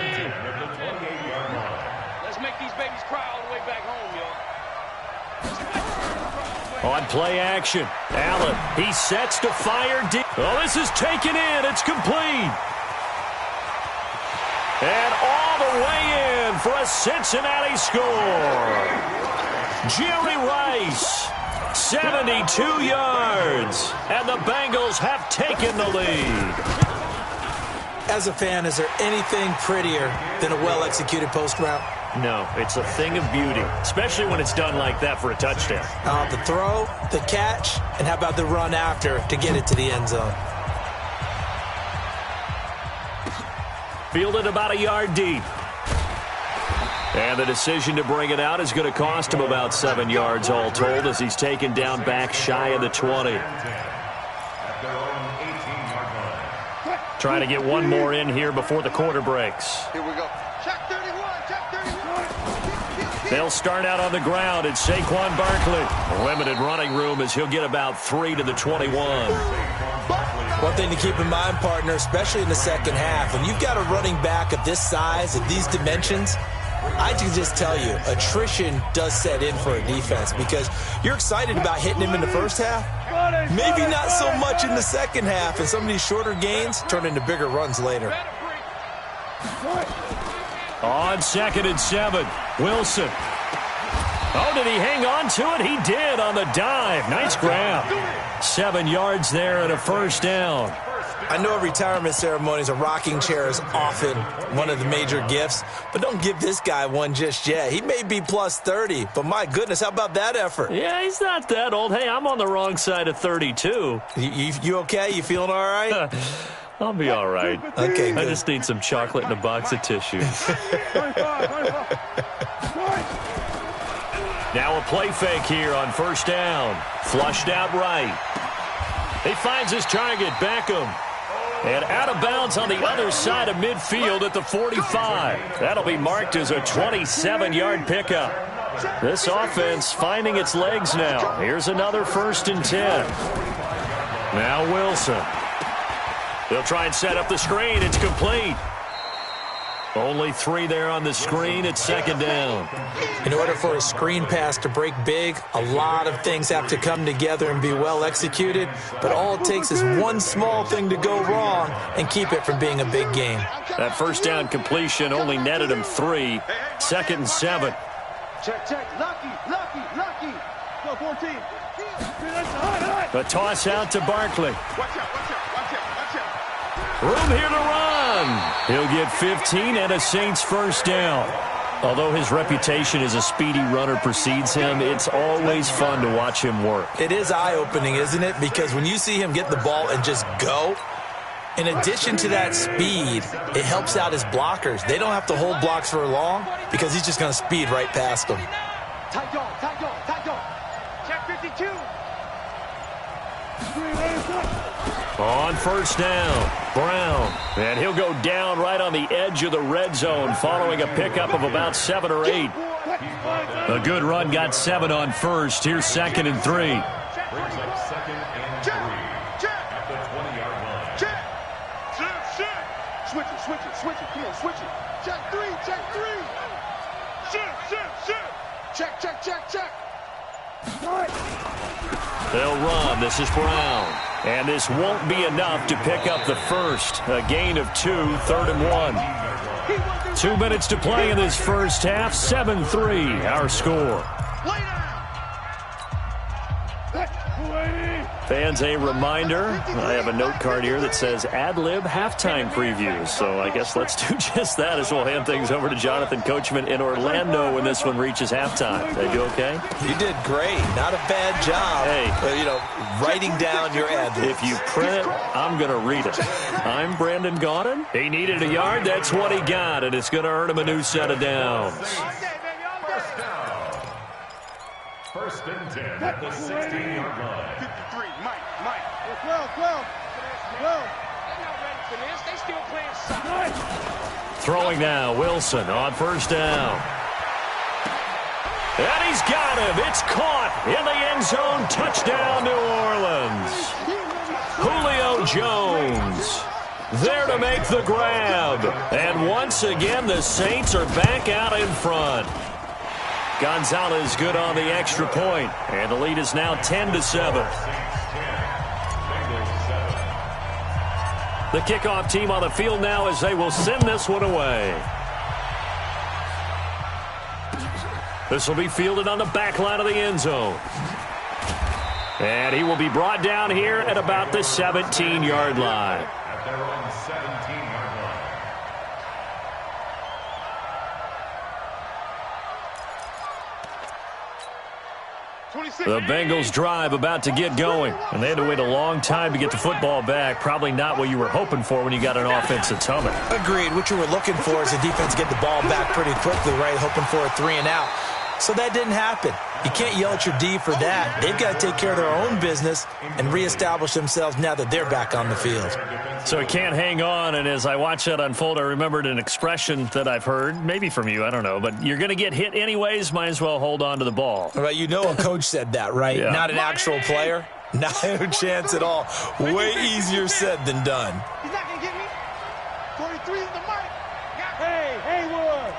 Let's make these babies cry all the way back home, y'all. On play action, Allen. He sets to fire deep. Oh, this is taken in. It's complete. And all the way in for a Cincinnati score. Jerry Rice, 72 yards, and the Bengals have taken the lead. As a fan, is there anything prettier than a well-executed post route? No, it's a thing of beauty, especially when it's done like that for a touchdown. The throw, the catch, and how about the run after to get it to the end zone? Fielded about a yard deep. And the decision to bring it out is going to cost him about 7 yards all told as he's taken down back shy of the 20. Trying to get one more in here before the quarter breaks. Here we go. Check 31, check 31. They'll start out on the ground at Saquon Barkley. Limited running room as he'll get about 3 to the 21. One thing to keep in mind, partner, especially in the second half, when you've got a running back of this size, of these dimensions, I can just tell you, attrition does set in for a defense because you're excited about hitting him in the first half. Maybe not so much in the second half, and some of these shorter gains turn into bigger runs later. On 2nd and 7, Wilson. Oh, did he hang on to it? He did on the dive. Nice grab. 7 yards there and a first down. I know retirement ceremonies, a rocking chair is often one of the major gifts, but don't give this guy one just yet. He may be plus 30, but my goodness, how about that effort? Yeah, he's not that old. Hey, I'm on the wrong side of 32. You okay? You feeling all right? I'll be all right. Okay, good. I just need some chocolate and a box of tissues. Now a play fake here on first down. Flushed out right. He finds his target, Beckham. And out of bounds on the other side of midfield at the 45. That'll be marked as a 27-yard pickup. This offense finding its legs now. Here's another 1st and 10. Now Wilson. They'll try and set up the screen. It's complete. Only 3 there on the screen. It's 2nd down. In order for a screen pass to break big, a lot of things have to come together and be well executed. But all it takes is one small thing to go wrong and keep it from being a big game. That first down completion only netted him 3. 2nd and 7. Check, check. Lucky. Go 14. The toss out to Barkley. Watch out. Room here to run. He'll get 15 and a Saints first down. Although his reputation as a speedy runner precedes him, it's always fun to watch him work. It is eye-opening, isn't it? Because when you see him get the ball and just go, in addition to that speed, it helps out his blockers. They don't have to hold blocks for long because he's just going to speed right past them. Tight dog. Check 52. On first down, Brown. And he'll go down right on the edge of the red zone following a pickup of about 7 or 8. A good run got 7 on first. Here's 2nd and 3. Brings up 2nd and 3 at the 20-yard line. Check. Switch it. Come on, switch it. Check 3. Check. They'll run. This is Brown. And this won't be enough to pick up the first. A gain of 2, 3rd and 1. 2 minutes to play in this first half. 7-3, our score. Fans, a reminder, I have a note card here that says ad-lib halftime previews. So I guess let's do just that as we'll hand things over to Jonathan Coachman in Orlando when this one reaches halftime. Did I do okay? You did great. Not a bad job. Hey. Writing down your ad-libs. If you print it, I'm going to read it. I'm Brandon Gaudin. He needed a yard. That's what he got, and it's going to earn him a new set of downs. First and 10 at the 16-yard line. 53, Mike. 12. They're not ready for this. They still playing soccer. Throwing now, Wilson on first down. And he's got him. It's caught in the end zone. Touchdown, New Orleans. Julio Jones there to make the grab. And once again, the Saints are back out in front. Gonzalez good on the extra point, and the lead is now 10-7. The kickoff team on the field now as they will send this one away. This will be fielded on the back line of the end zone. And he will be brought down here at about the 17-yard line. At their own 17-yard line. The Bengals drive about to get going, and they had to wait a long time to get the football back. Probably not what you were hoping for when you got an offense that's humming. Agreed. What you were looking for is the defense get the ball back pretty quickly, right? Hoping for a 3 and out. So that didn't happen. You can't yell at your D for that. They've got to take care of their own business and reestablish themselves now that they're back on the field. So he can't hang on, and as I watch that unfold, I remembered an expression that I've heard, maybe from you, I don't know, but you're going to get hit anyways, might as well hold on to the ball. Right, you know a coach said that, right? Yeah. Not an actual player. Not a chance at all. Way easier said than done. He's not going to get me. 43 is the mark. Hey, Haywood.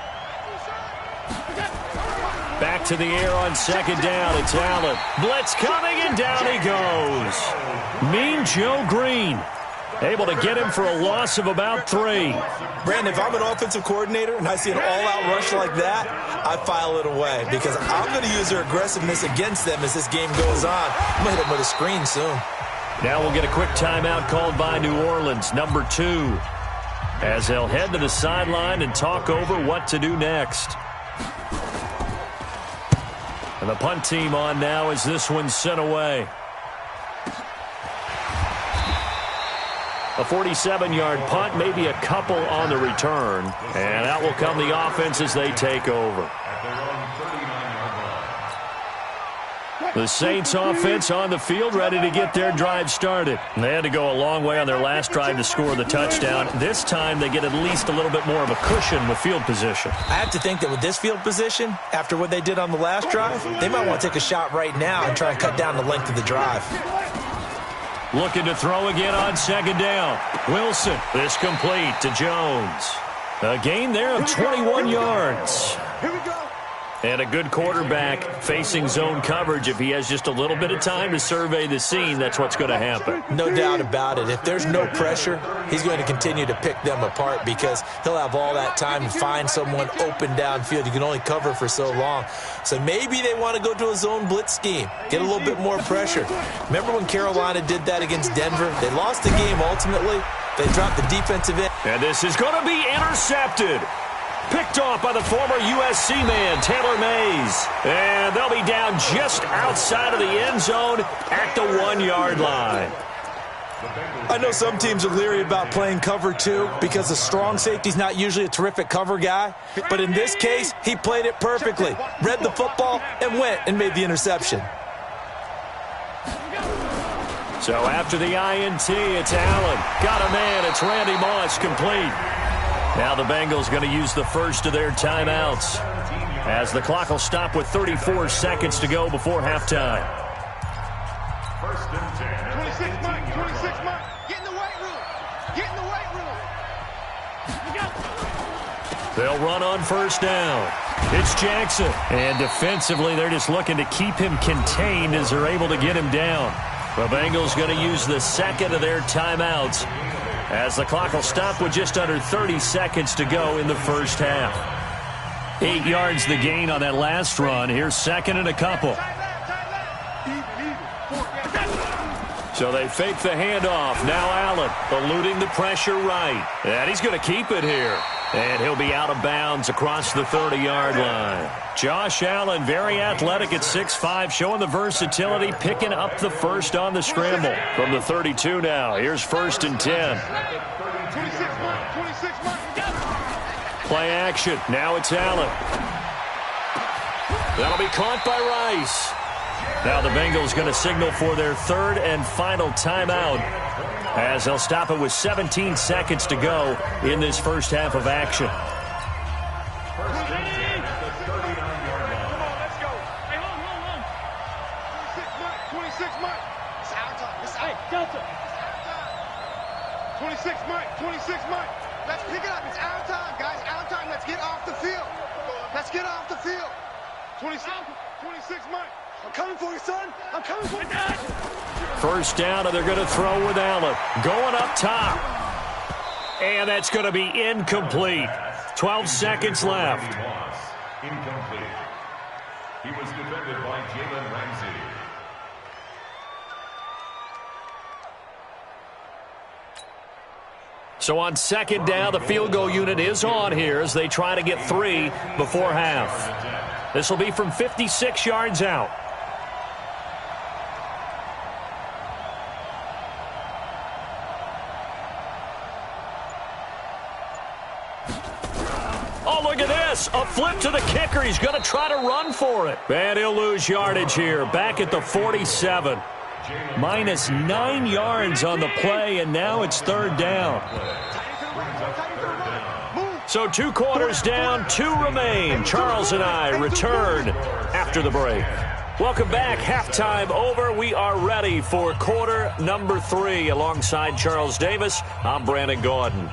Back to the air on second down. It's Allen. Blitz coming, and down he goes. Mean Joe Green able to get him for a loss of about 3. Brandon, if I'm an offensive coordinator and I see an all-out rush like that, I file it away because I'm going to use their aggressiveness against them as this game goes on. I'm going to hit them with a screen soon. Now we'll get a quick timeout called by New Orleans, number 2, as they'll head to the sideline and talk over what to do next. And the punt team on now as this one's sent away. A 47-yard punt, maybe a couple on the return. And out will come the offense as they take over. The Saints offense on the field ready to get their drive started. And they had to go a long way on their last drive to score the touchdown. This time they get at least a little bit more of a cushion with field position. I have to think that with this field position, after what they did on the last drive, they might want to take a shot right now and try and cut down the length of the drive. Looking to throw again on second down. Wilson, this complete to Jones. A gain there of 21 yards. Here we go. And a good quarterback facing zone coverage. If he has just a little bit of time to survey the scene, that's what's going to happen. No doubt about it. If there's no pressure, he's going to continue to pick them apart because he'll have all that time to find someone open downfield. You can only cover for so long. So maybe they want to go to a zone blitz scheme, get a little bit more pressure. Remember when Carolina did that against Denver? They lost the game ultimately. They dropped the defensive end. And this is going to be intercepted. Picked off by the former USC man, Taylor Mays. And they'll be down just outside of the end zone at the 1-yard line. I know some teams are leery about playing cover 2 because the strong safety's not usually a terrific cover guy. But in this case, he played it perfectly. Read the football and went and made the interception. So after the INT, it's Allen. Got a man. It's Randy Moss complete. Now the Bengals going to use the first of their timeouts as the clock will stop with 34 seconds to go before halftime. First and 10. 26 Mike. 26 Mike. Get in the weight room. Get in the weight room. They'll run on first down. It's Jackson. And defensively, they're just looking to keep him contained as they're able to get him down. The Bengals going to use the second of their timeouts as the clock will stop with just under 30 seconds to go in the first half. 8 yards the gain on that last run. Here's second and a couple. So they fake the handoff. Now Allen eluding the pressure right. And he's going to keep it here. And he'll be out of bounds across the 30-yard line. Josh Allen, very athletic at 6'5", showing the versatility, picking up the first on the scramble. From the 32 now, here's first and 10. Play action. Now it's Allen. That'll be caught by Rice. Now the Bengals going to signal for their third and final timeout as they'll stop it with 17 seconds to go in this first half of action. Let's pick it up. It's our time, guys. Our time. Let's get off the field. Let's get off the field. 26 Mike. I'm coming for you, son. I'm coming for you, Dad. First down, and they're going to throw with Allen. Going up top. And that's going to be incomplete. 12 seconds left. Incomplete. He was defended by Jalen Ramsey. So on second down, the field goal unit is on here as they try to get 3 before half. This will be from 56 yards out. Oh, look at this. A flip to the kicker. He's going to try to run for it. And he'll lose yardage here. Back at the 47. Minus 9 yards on the play, and now it's third down. So 2 quarters down, 2 remain. Charles and I return after the break. Welcome back. Halftime over. We are ready for quarter number 3. Alongside Charles Davis, I'm Brandon Gordon.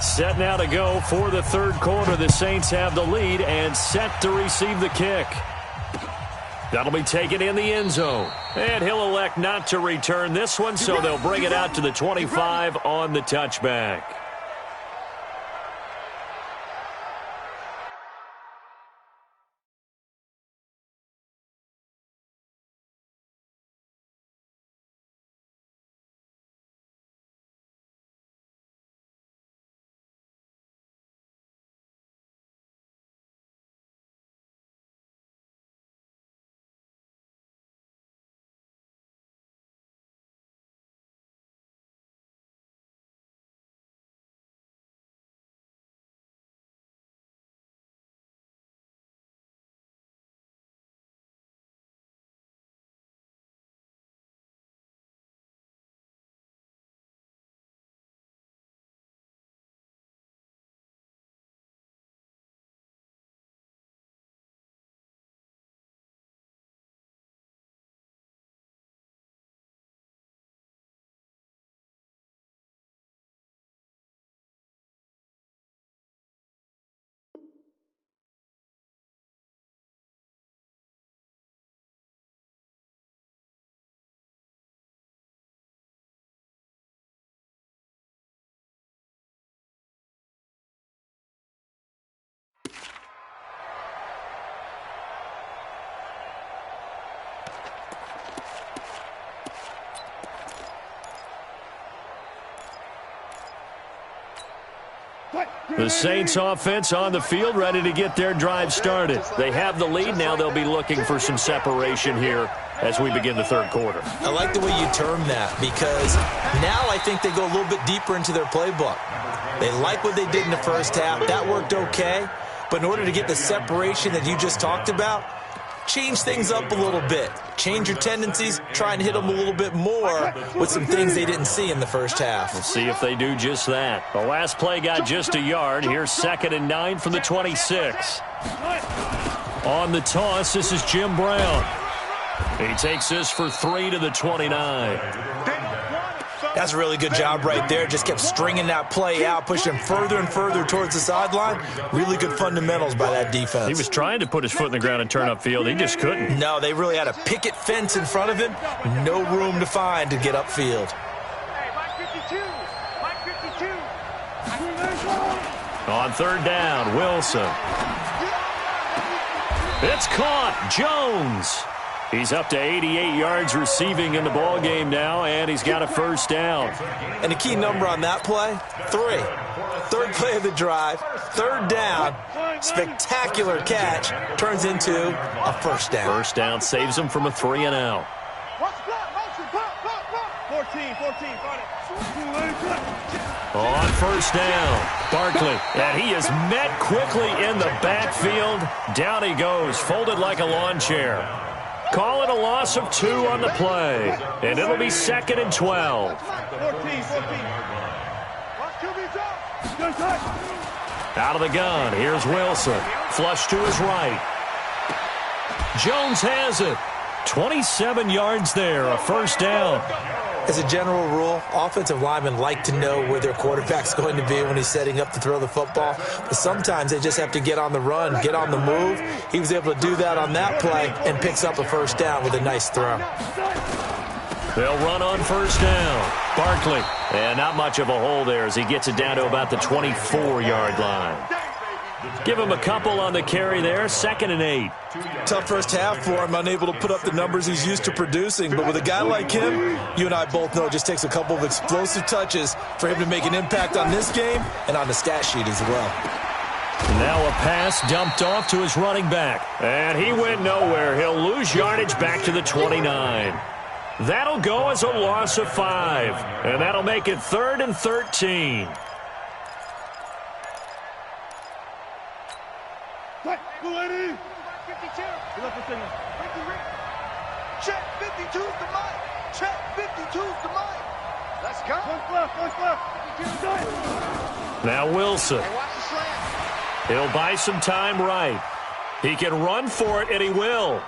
Set now to go for the third quarter. The Saints have the lead and set to receive the kick. That'll be taken in the end zone. And he'll elect not to return this one, so they'll bring it out to the 25 on the touchback. The Saints offense on the field, ready to get their drive started. They have the lead. Now they'll be looking for some separation here as we begin the third quarter. I like the way you term that, because now I think they go a little bit deeper into their playbook. They like what they did in the first half. That worked okay. But in order to get the separation that you just talked about, change things up a little bit. Change your tendencies, try and hit them a little bit more with some things they didn't see in the first half. We'll see if they do just that. The last play got just a yard. Here's 2nd and 9 from the 26. On the toss, this is Jim Brown. He takes this for 3 to the 29. That's a really good job right there. Just kept stringing that play out, pushing him further and further towards the sideline. Really good fundamentals by that defense. He was trying to put his foot in the ground and turn upfield. He just couldn't. No, they really had a picket fence in front of him. No room to find to get upfield. Hey, Mike 52. Mike 52. On 3rd down, Wilson. It's caught. Jones. He's up to 88 yards receiving in the ball game now, and he's got a 1st down. And the key number on that play, 3. 3rd play of the drive, 3rd down, spectacular catch, turns into a 1st down. 1st down saves him from a 3 and out. 14, got it. On 1st down, Barkley, and he is met quickly in the backfield. Down he goes, folded like a lawn chair. Call it a loss of 2 on the play, and it'll be 2nd and 12. 14. Out of the gun, here's Wilson. Flush to his right. Jones has it. 27 yards there, a 1st down. As a general rule, offensive linemen like to know where their quarterback's going to be when he's setting up to throw the football. But sometimes they just have to get on the run, get on the move. He was able to do that on that play and picks up a 1st down with a nice throw. They'll run on 1st down. Barkley, and not much of a hole there as he gets it down to about the 24-yard line. Give him a couple on the carry there, 2nd and 8. Tough first half for him, unable to put up the numbers he's used to producing. But with a guy like him, you and I both know it just takes a couple of explosive touches for him to make an impact on this game and on the stat sheet as well. Now a pass dumped off to his running back. And he went nowhere. He'll lose yardage back to the 29. That'll go as a loss of 5. And that'll make it 3rd and 13. Check 52's the mic. Check 52's the mic. Let's go. Now Wilson. Hey, watch the slant. He'll buy some time right. He can run for it, and he will.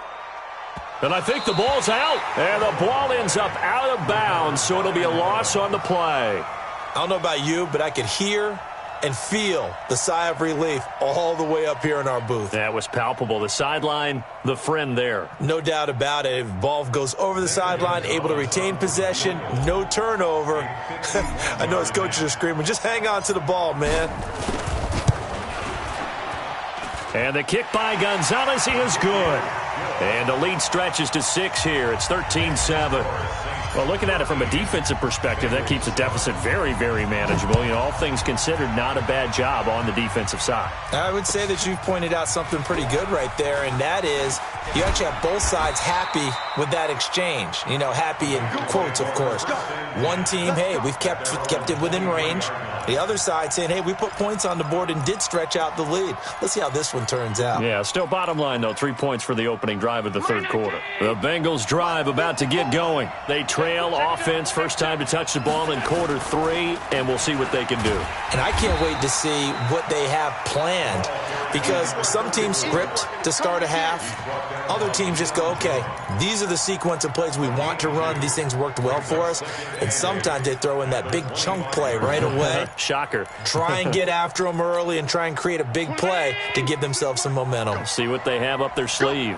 And I think the ball's out. And the ball ends up out of bounds, so it'll be a loss on the play. I don't know about you, but I could hear and feel the sigh of relief all the way up here in our booth. That was palpable. The sideline, the friend there. No doubt about it. If ball goes over the sideline, able to retain possession, no turnover. I know his coaches are screaming, just hang on to the ball, man. And the kick by Gonzalez, he is good. And the lead stretches to 6 here. It's 13-7. Well, looking at it from a defensive perspective, that keeps the deficit very, very manageable. You know, all things considered, not a bad job on the defensive side. I would say that you've pointed out something pretty good right there, and that is you actually have both sides happy with that exchange. You know, happy in quotes, of course. One team, hey, we've kept it within range. The other side saying, hey, we put points on the board and did stretch out the lead. Let's see how this one turns out. Yeah, still bottom line, though, 3 points for the opening drive of the 3rd quarter. The Bengals drive about to get going. They trail offense, first time to touch the ball in quarter 3, and we'll see what they can do. And I can't wait to see what they have planned, because some teams script to start a half. Other teams just go, okay, these are the sequence of plays we want to run. These things worked well for us. And sometimes they throw in that big chunk play right away. Shocker. Try and get after them early and try and create a big play to give themselves some momentum. See what they have up their sleeve.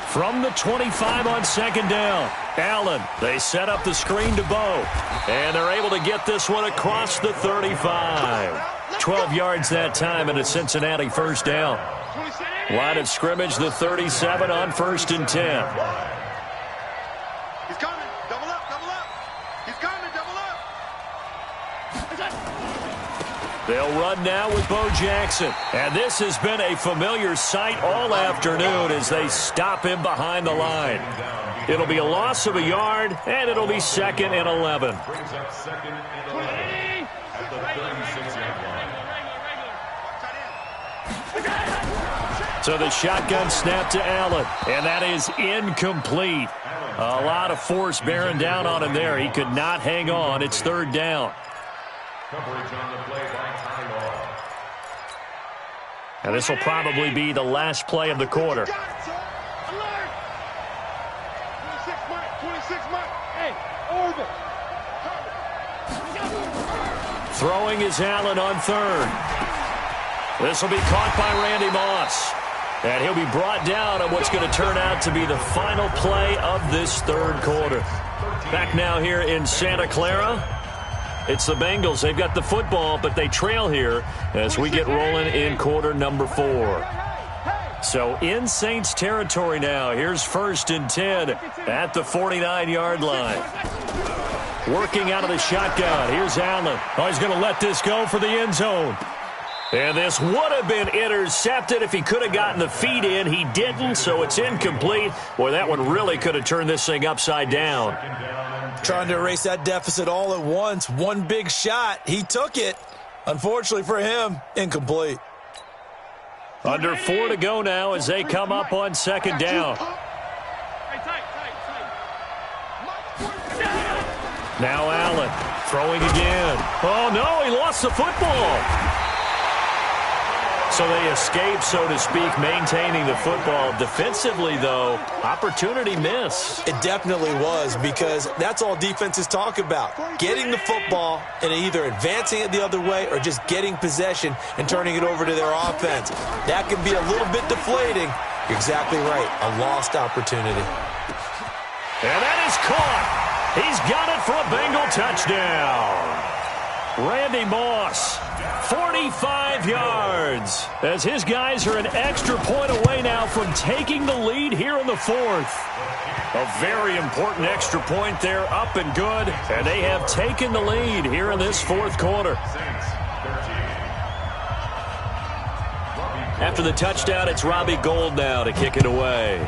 From the 25 on 2nd down, Allen, they set up the screen to Bo. And they're able to get this one across the 35. 12 yards that time, and a Cincinnati 1st down. Line of scrimmage, the 37 on 1st and 10. He's coming. Double up, double up. He's coming, double up. They'll run now with Bo Jackson. And this has been a familiar sight all afternoon as they stop him behind the line. It'll be a loss of a yard, and it'll be 2nd and 11. Brings up 2nd and 11 at the 36-yard line. So the shotgun snap to Allen, and that is incomplete. A lot of force bearing down on him there. He could not hang on. It's third down. Coverage on the play by Tyler. And this will probably be the last play of the quarter. 26 Mike. Hey, Orville. Throwing is Allen on third. This will be caught by Randy Moss. And he'll be brought down on what's going to turn out to be the final play of this third quarter. Back now here in Santa Clara. It's the Bengals. They've got the football, but they trail here as we get rolling in quarter number 4. So in Saints territory now. Here's 1st and 10 at the 49-yard line. Working out of the shotgun. Here's Allen. Oh, he's going to let this go for the end zone. And this would have been intercepted if he could have gotten the feet in. He didn't, so it's incomplete. Boy, that one really could have turned this thing upside down. Trying to erase that deficit all at once. One big shot. He took it. Unfortunately for him, incomplete. Under 4 to go now as they come up on 2nd down. Now Allen throwing again. Oh, no, he lost the football. So they escape, so to speak, maintaining the football. Defensively, though, opportunity miss. It definitely was, because that's all defenses talk about. Getting the football and either advancing it the other way or just getting possession and turning it over to their offense. That can be a little bit deflating. You're exactly right. A lost opportunity. And that is caught. He's got it for a Bengal touchdown. Randy Moss, 45 yards, as his guys are an extra point away now from taking the lead here in the 4th. A very important extra point there, up and good, and they have taken the lead here in this 4th quarter. After the touchdown, it's Robbie Gould now to kick it away.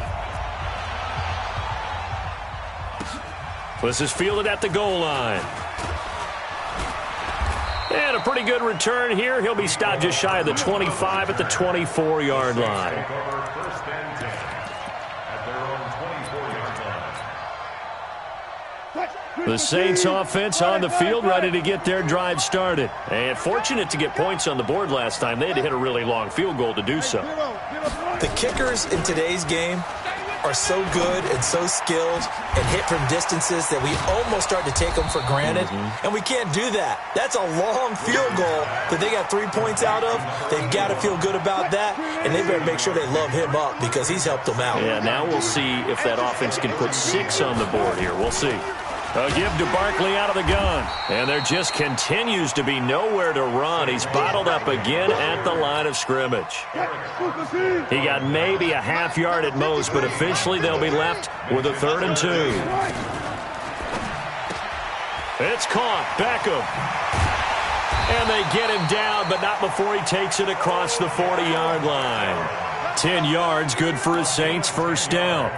This is fielded at the goal line. And a pretty good return here. He'll be stopped just shy of the 25 at the 24-yard line. The Saints offense on the field, ready to get their drive started. And fortunate to get points on the board last time. They had to hit a really long field goal to do so. The kickers in today's game are so good and so skilled and hit from distances that we almost start to take them for granted. And we can't do that. That's a long field goal that they got 3 points out of. They've got to feel good about that, and they better make sure they love him up because he's helped them out. Yeah, now we'll see if that offense can put 6 on the board here. We'll see. A give to Barkley out of the gun. And there just continues to be nowhere to run. He's bottled up again at the line of scrimmage. He got maybe a half yard at most, but officially they'll be left with a 3rd and 2. It's caught. Beckham. And they get him down, but not before he takes it across the 40-yard line. 10 yards, good for his Saints, 1st down.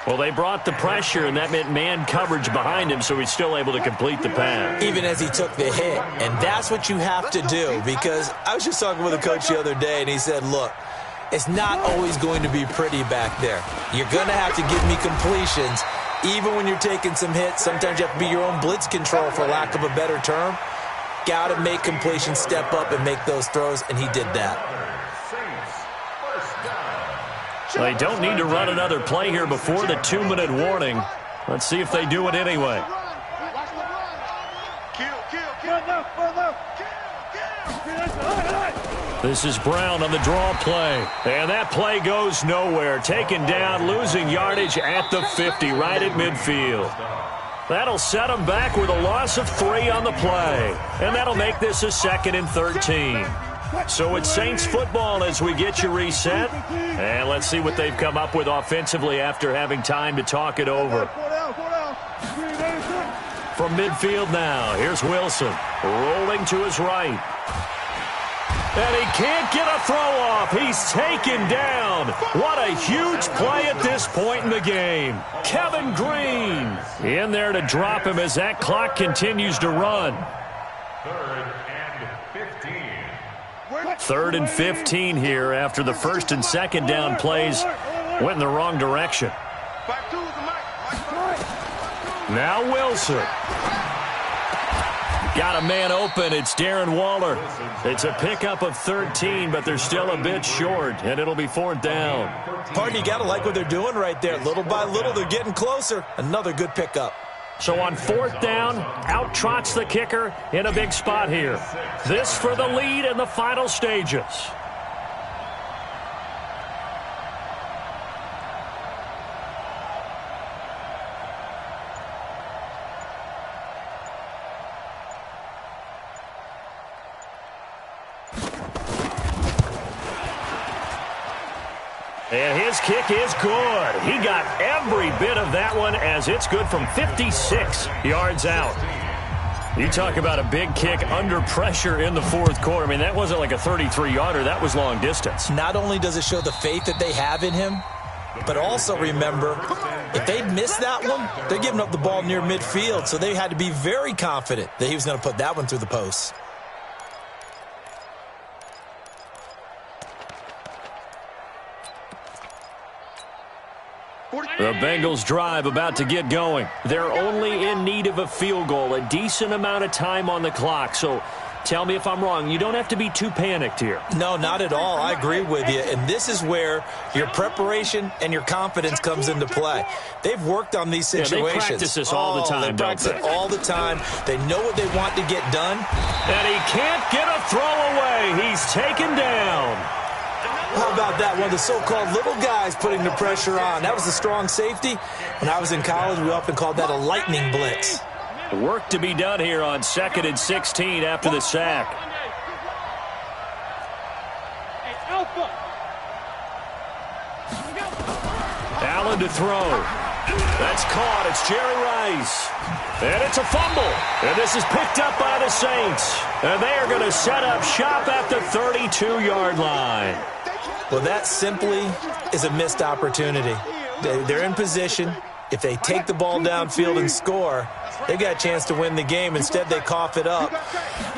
Well, they brought the pressure, and that meant man coverage behind him, so he's still able to complete the pass. Even as he took the hit, and that's what you have to do, because I was just talking with a coach the other day, and he said, look, it's not always going to be pretty back there. You're going to have to give me completions. Even when you're taking some hits, sometimes you have to be your own blitz control, for lack of a better term. Got to make completions, step up, and make those throws, and he did that. They don't need to run another play here before the 2-minute warning. Let's see if they do it anyway. This is Brown on the draw play. And that play goes nowhere. Taken down, losing yardage at the 50, right at midfield. That'll set them back with a loss of 3 on the play. And that'll make this a 2nd and 13. So it's Saints football as we get you reset. And let's see what they've come up with offensively after having time to talk it over. From midfield now, here's Wilson. Rolling to his right. And he can't get a throw off. He's taken down. What a huge play at this point in the game. Kevin Green in there to drop him as that clock continues to run. 3rd and 15. 3rd and 15 here after the 1st and 2nd down plays went in the wrong direction. Now Wilson. Got a man open. It's Darren Waller. It's a pickup of 13, but they're still a bit short, and it'll be 4th down. Pardon, you got to like what they're doing right there. Little by little, they're getting closer. Another good pickup. So on 4th down, out trots the kicker in a big spot here. This for the lead in the final stages. And his kick is good. He got every bit of that one as it's good from 56 yards out. You talk about a big kick under pressure in the 4th quarter. I mean, that wasn't like a 33-yarder. That was long distance. Not only does it show the faith that they have in him, but also remember, if they'd missed that one, they're giving up the ball near midfield, so they had to be very confident that he was going to put that one through the post. The Bengals drive about to get going. They're only in need of a field goal, a decent amount of time on the clock. So tell me if I'm wrong. You don't have to be too panicked here. No, not at all. I agree with you. And this is where your preparation and your confidence comes into play. They've worked on these situations. Yeah, they practice this all the time, They practice it all the time. They know what they want to get done. And he can't get a throw away. He's taken down. How about that? One of the so-called little guys putting the pressure on. That was a strong safety. When I was in college, we often called that a lightning blitz. Work to be done here on 2nd and 16 after the sack. Allen to throw. That's caught. It's Jerry Rice. And it's a fumble. And this is picked up by the Saints. And they are going to set up shop at the 32-yard line. Well, that simply is a missed opportunity. They're in position. If they take the ball downfield and score, they got a chance to win the game. Instead, they cough it up.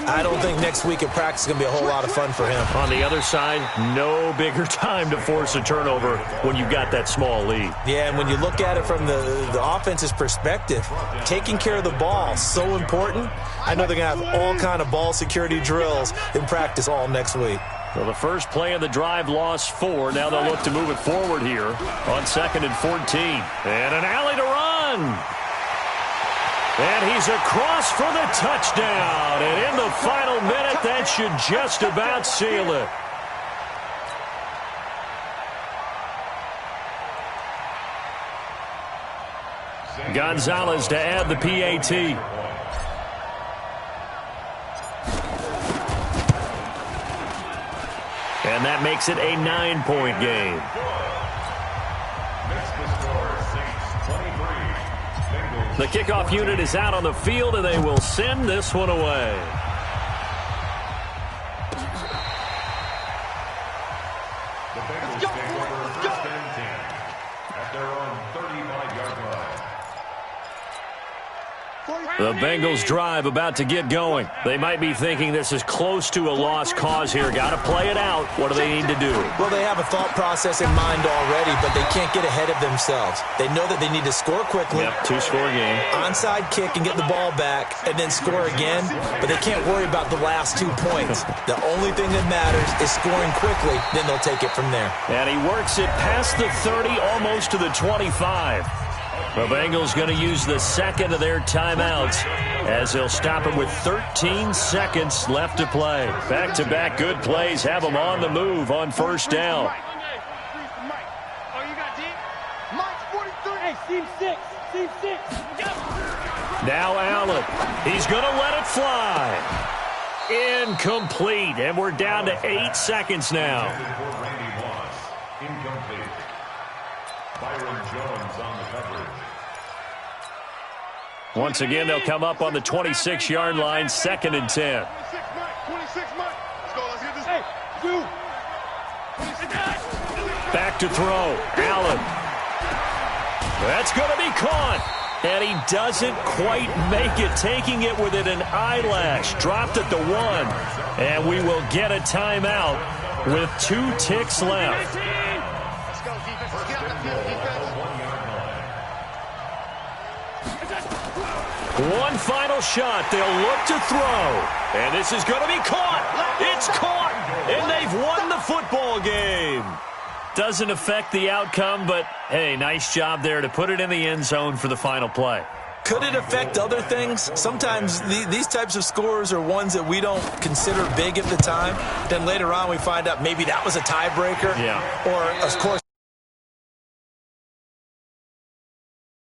I don't think next week at practice is going to be a whole lot of fun for him. On the other side, no bigger time to force a turnover when you've got that small lead. Yeah, and when you look at it from the offense's perspective, taking care of the ball is so important. I know they're going to have all kind of ball security drills in practice all next week. So the first play of the drive lost 4. Now they'll look to move it forward here on 2nd and 14. And an alley to run. And he's across for the touchdown. And in the final minute, that should just about seal it. Gonzalez to add the PAT. And that makes it a 9-point game. The kickoff unit is out on the field, and they will send this one away. The Bengals take over 1st and 10 at their own 35-yard line. The Bengals drive about to get going. They might be thinking this is close to a lost cause here. Got to play it out. What do they need to do? Well, they have a thought process in mind already, but they can't get ahead of themselves. They know that they need to score quickly. Yep, 2-score game. Onside kick and get the ball back and then score again, but they can't worry about the last 2 points. The only thing that matters is scoring quickly, then they'll take it from there. And he works it past the 30, almost to the 25. The Bengals going to use the second of their timeouts as they'll stop it with 13 seconds left to play. Back-to-back good plays have them on the move on 1st down. Now Allen. He's going to let it fly. Incomplete. And we're down to 8 seconds now. Incomplete. Byron Jones on the coverage. Once again, they'll come up on the 26-yard line, 2nd and 10. Back to throw. Allen. That's going to be caught. And he doesn't quite make it, taking it within an eyelash. Dropped at the 1. And we will get a timeout with 2 ticks left. Let's go, defense. Let's get on the field, defense. One final shot. They'll look to throw. And this is going to be caught. It's caught. And they've won the football game. Doesn't affect the outcome, but, hey, nice job there to put it in the end zone for the final play. Could it affect other things? Sometimes these types of scores are ones that we don't consider big at the time. Then later on we find out maybe that was a tiebreaker. Yeah. Or, of course,